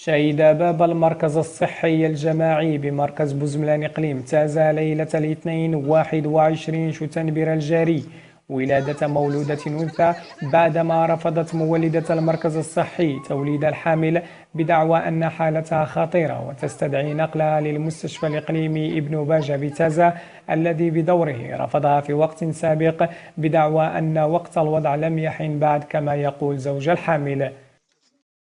شهد باب المركز الصحي الجماعي بمركز بوزملان إقليم تازة ليلة الاثنين 21 شتنبر الجاري ولادة مولودة أنثى بعدما رفضت مولدة المركز الصحي توليد الحامل بدعوى أن حالتها خطيرة وتستدعي نقلها للمستشفى الإقليمي ابن باجة بتازة الذي بدوره رفضها في وقت سابق بدعوى أن وقت الوضع لم يحن بعد كما يقول زوج الحامل.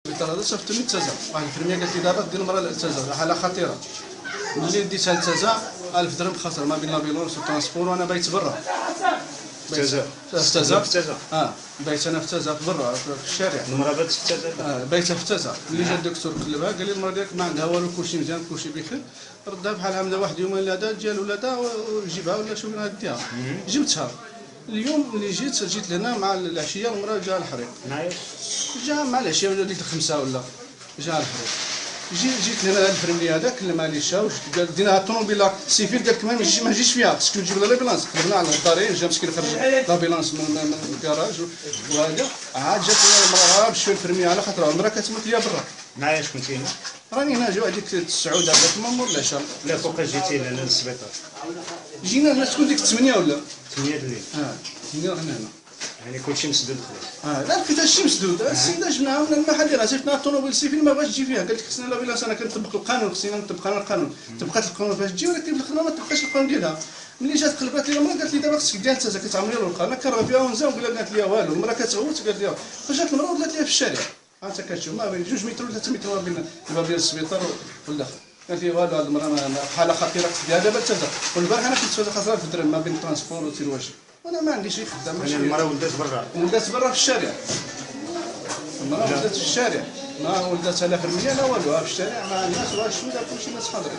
هذا شفتني تازا واحد الفرميه قالت لي دابا دير المراه تازا حاله خطيره ملي ديتها لتازا 1000 درهم خسر ما بين لابيلونس والترانسبور وانا بايت برا تازا في تازا بايت انا في تازا في برا في الشارع المراه بات في تازا بايته في تازا ملي جا الدكتور قلبها قال لي المراه ديالك ما عندها والو كلشي مزيان كلشي بخير ردها بحال هكذا واحد يومين لا ديال ولادها وجيبها ولا شو نديها جبتها اليوم اللي جيت لهنا مع العشيه المراه جا الحريق جا مع العشيه ولا ديك الخمسه ولا جا الحريق جيت لهنا هذا الفرملي هذاك كلم عليه الشاوش قال دينا الطوموبيله سيفير قالك ما نجيش فيها خصك تجيب لنا لابيلانس قلبنا على الطريق جا مسكين خرج لابيلانس من الكراج وهذا عاد جات لنا المراه باش الفرملي على خاطر المراه كتموت ليا برا. معايا شكون كنتي هنا؟ راني هنا جا هذيك السعود هذاك مور العشاء. لا فوقاش جيتي هنا للسبيطار؟ جينا هنا تكون ديك 8 ولا 8 الليل. 8 رحنا هنا. يعني كلشي مسدود خلاص. لا لقيت هادشي مسدود السيده جبناها من المحل ديالها شفتنا الطوموبيل سيفين ما بغاش تجي فيها قالت لك خصنا لا بلاصه انا كنطبق القانون خصنا نطبق انا القانون طبقات القانون فاش تجي ولكن في الاخر ما طبقاش القانون ديالها. ملي جات قلبات لي المراه قالت لي دابا خصك دير انت كتعمري له القانون كرهه فيها ونزا وقال قالت لي والو المراه كتغوت قالت لي فجات المراه ولات ليها في الشارع انت كتشوف ما بين 2 متر ولا 3 متر ما بين الباب ديال السبيطار والاخر قالت لي والو هاد المراه حاله خطيره خصك ديها دابا تازا والبارح انا كنت فاز خسران في الدرهم ما بين الترانسبور والتيرواجي وانا ما عنديش شي خدام. يعني المراه ولدات برا؟ ولدات برا في الشارع. المراه ولدات في الشارع ما ولدتها لا في المياه لا والو في الشارع مع الناس والشوده كلشي ناس حاضرين.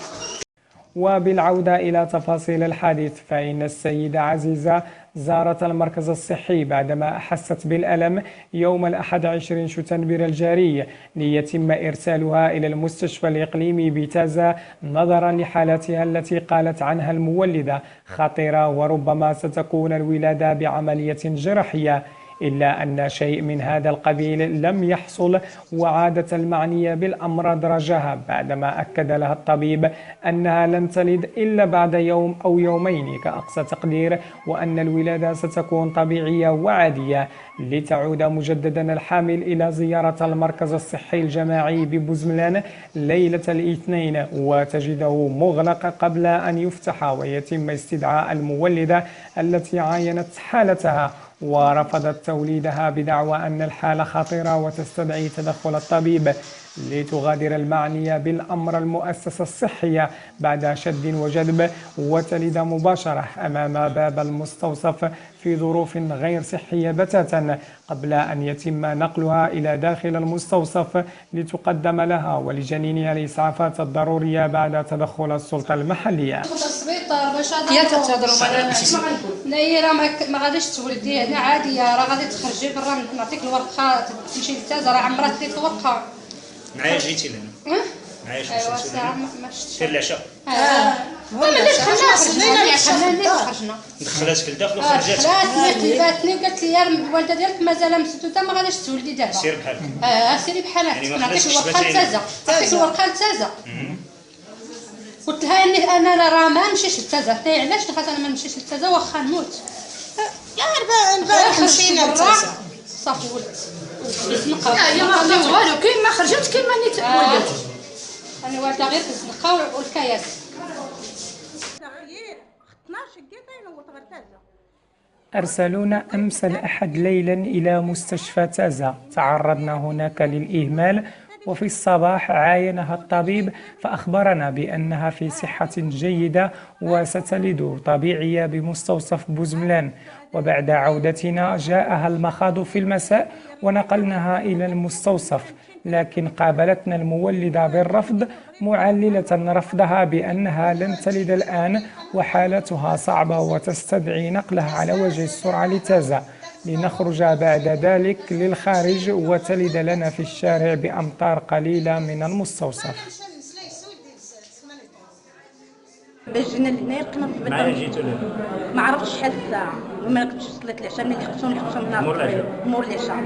وبالعودة إلى تفاصيل الحادث فإن السيدة عزيزة زارت المركز الصحي بعدما أحست بالألم يوم الأحد 20 شتنبر الجاري ليتم إرسالها إلى المستشفى الإقليمي بتازة نظرا لحالتها التي قالت عنها المولدة خطيرة وربما ستكون الولادة بعملية جراحية. إلا أن شيء من هذا القبيل لم يحصل وعادت المعنية بالأمر رجاها بعدما أكد لها الطبيب أنها لن تلد إلا بعد يوم أو يومين كأقصى تقدير وأن الولادة ستكون طبيعية وعادية لتعود مجددا الحامل إلى زيارة المركز الصحي الجماعي ببوزملان ليلة الاثنين وتجده مغلق قبل أن يفتح ويتم استدعاء المولدة التي عاينت حالتها ورفضت توليدها بدعوى أن الحالة خطيرة وتستدعي تدخل الطبيب لتغادر المعنية بالأمر المؤسسة الصحية بعد شد وجذب وتلد مباشرة أمام باب المستوصف في ظروف غير صحية بتاتا قبل أن يتم نقلها إلى داخل المستوصف لتقدم لها ولجنينها الإسعافات الضرورية بعد تدخل السلطة المحلية. يا تتهضروا لا هي راه ما غاديش تولدي هنا عاديه راه غادي تخرجي برا نعطيك الورقه تمشي للتازه راه عمرها ديك الورقه. معايا جيتي لهنا؟ معايا شفتي ما شفتش في العشاء؟ ملي خرجنا دخلاتك لداخل وخرجاتك؟ دخلاتني قلباتني وقالت لي الوالده ديالك مازال مسدوده ما غاديش تولدي دابا سير بحالك سيري بحالك يعني نعطيك الورقه للتازه نعطيك الورقه للتازه قلت لها اني انا راه ما نمشيش للتازه حتى علاش دخلت انا ما نمشيش للتازه واخا نموت يا البارح مشينا للتازه صافي ولدت هي ما خدات والو كاين ما خرجت كاين ما نيت ولدت انا والده غير في الزنقه والكياس أرسلونا أمس الأحد ليلا إلى مستشفى تازة تعرضنا هناك للإهمال وفي الصباح عاينها الطبيب فأخبرنا بأنها في صحة جيدة وستلد طبيعية بمستوصف بوزملان وبعد عودتنا جاءها المخاض في المساء ونقلناها إلى المستوصف لكن قابلتنا المولدة بالرفض معللة رفضها بأنها لن تلد الآن وحالتها صعبة وتستدعي نقلها على وجه السرعة لتازة لنخرج بعد ذلك للخارج وتلد لنا في الشارع بأمتار قليلة من المستوصف. باش جينا لهنايا لقينا الطبيب معايا جيتو لا ما عرفتش شحال الساعه وما كنتش صليت العشاء ملي خرجنا من مور العشاء. مور العشاء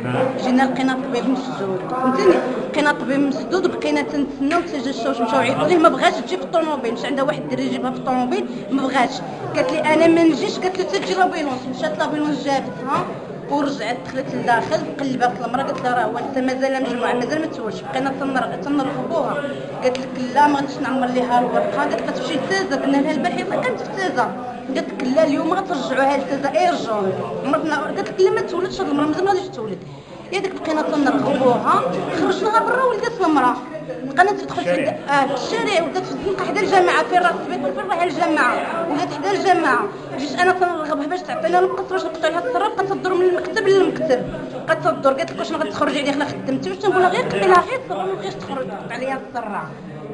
جينا لقينا الطبيب مسدود فهمتيني لقينا الطبيب مسدود وبقينا تنتسناو حتى جا الشوش مشاو عيطوا ليه ما بغاش تجي في الطوموبيل مش عندها واحد الدري يجيبها في الطوموبيل ما بغاش قالت لي انا ما نجيش قالت له تجي لابيلونس مشات لابيلونس جابتها ورجعت دخلت لداخل قلبات المراه قالت لها راه هو انت مازال مجموعه مازال ما تسولش بقينا تنرغبوها قالت لك لا ما غاديش نعمر ليها الورقه قالت لها تمشي لتازا قلنا لها البارحه كانت في تازا قالت لك لا اليوم غترجعوها لتازا ايرجون قالت لك لا ما تولدش هاد المراه مازال ما غاديش تولد يا ديك بقينا تنرغبوها خرجناها برا ولدات المراه بقينا تدخل في الشارع ولدات في الزنقه حدا الجامعه فين راه السبيطار فين راه الجامعه ولات حدا الجامعه جيت انا تنرغبها باش تعطينا نقص باش نقص عليها السراب بقات تدور من المكتب للمكتب بقات تدور قالت لك واش غادي تخرجي عليا حنا خدمتي واش تنقول لها غير قلت لها غير صبر ما بغيتش تخرج تقطع عليا السراب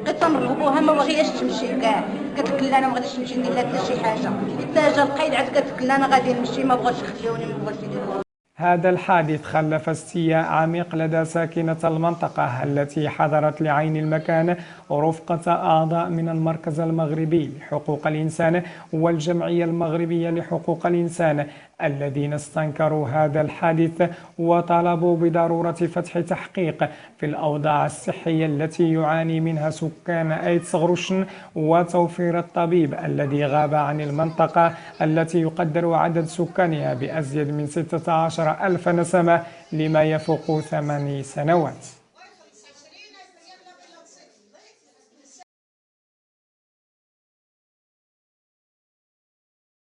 بقيت تنرغبوها ما بغياش تمشي كاع قالت لك لا انا ما غاديش نمشي ندير لها حتى شي حاجه حتى جا القايد عاد قالت لك لا انا غادي نمشي ما بغاوش يخليوني ما بغاوش يديروا. هذا الحادث خلف استياء عميق لدى ساكنة المنطقة التي حضرت لعين المكان رفقة أعضاء من المركز المغربي لحقوق الإنسان والجمعية المغربية لحقوق الإنسان الذين استنكروا هذا الحادث وطالبوا بضرورة فتح تحقيق في الأوضاع الصحية التي يعاني منها سكان أيدز غروشن وتوفير الطبيب الذي غاب عن المنطقة التي يقدر عدد سكانها بأزيد من 16,000 نسمة لما يفوق 8 سنوات.